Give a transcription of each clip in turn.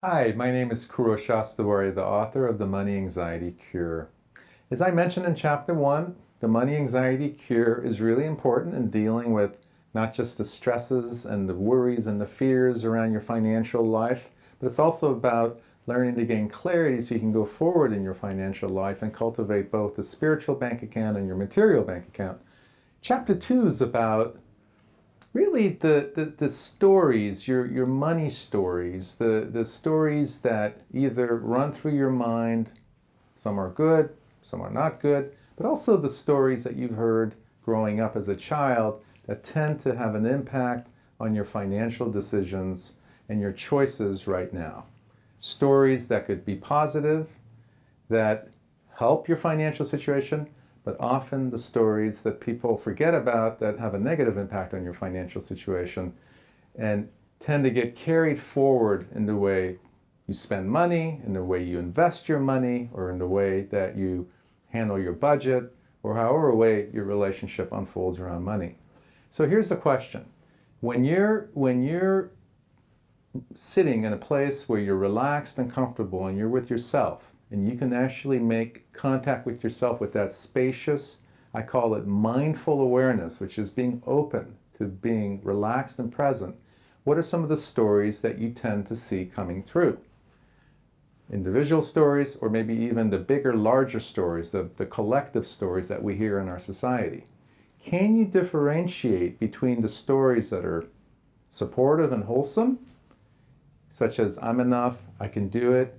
Hi, my name is Koorosh Ostowari, the author of The Money Anxiety Cure. As I mentioned in Chapter 1, the Money Anxiety Cure is really important in dealing with not just the stresses and the worries and the fears around your financial life, but it's also about learning to gain clarity so you can go forward in your financial life and cultivate both the spiritual bank account and your material bank account. Chapter 2 is about really the stories, your money stories, the stories that either run through your mind, some are good, some are not good, but also the stories that you've heard growing up as a child that tend to have an impact on your financial decisions and your choices right now. Stories that could be positive, that help your financial situation, but often the stories that people forget about that have a negative impact on your financial situation and tend to get carried forward in the way you spend money, in the way you invest your money, or in the way that you handle your budget, or however way your relationship unfolds around money. So here's the question. When you're sitting in a place where you're relaxed and comfortable and you're with yourself, and you can actually make contact with yourself with that spacious, I call it mindful awareness, which is being open to being relaxed and present. What are some of the stories that you tend to see coming through? Individual stories, or maybe even the bigger, larger stories, the collective stories that we hear in our society. Can you differentiate between the stories that are supportive and wholesome, such as I'm enough, I can do it,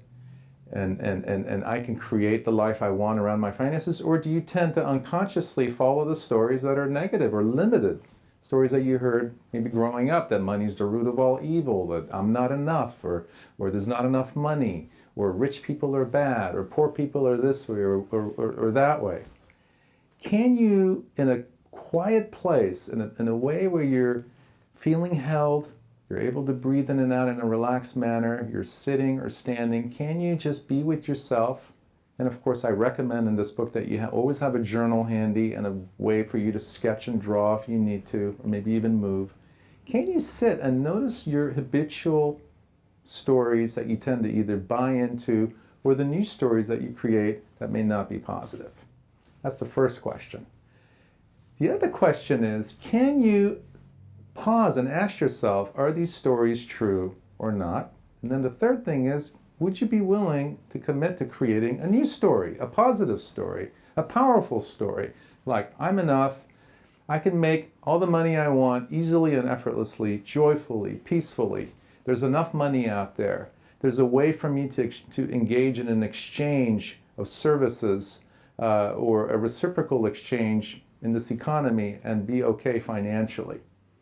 and I can create the life I want around my finances? Or do you tend to unconsciously follow the stories that are negative or limited? Stories that you heard maybe growing up, that money's the root of all evil, that I'm not enough, or there's not enough money, or rich people are bad, or poor people are this way or that way. Can you, in a quiet place, in a way where you're feeling held, you're able to breathe in and out in a relaxed manner, you're sitting or standing, can you just be with yourself? And of course, I recommend in this book that you always have a journal handy and a way for you to sketch and draw if you need to, or maybe even move. Can you sit and notice your habitual stories that you tend to either buy into, or the new stories that you create that may not be positive? That's the first question. The other question is, can you pause and ask yourself, are these stories true or not? And then the third thing is, would you be willing to commit to creating a new story, a positive story, a powerful story, like I'm enough, I can make all the money I want easily and effortlessly, joyfully, peacefully. There's enough money out there. There's a way for me to engage in an exchange of services or a reciprocal exchange in this economy and be okay financially.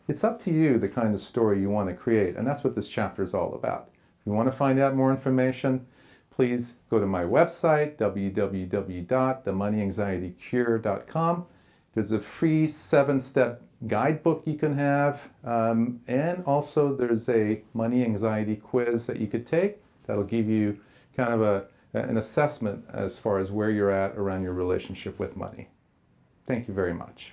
It's up to you the kind of story you want to create, and that's what this chapter is all about. If you want to find out more information, please go to my website, www.themoneyanxietycure.com. There's a free 7-step guidebook you can have, and also there's a money anxiety quiz that you could take that'll give you kind of an assessment as far as where you're at around your relationship with money. Thank you very much.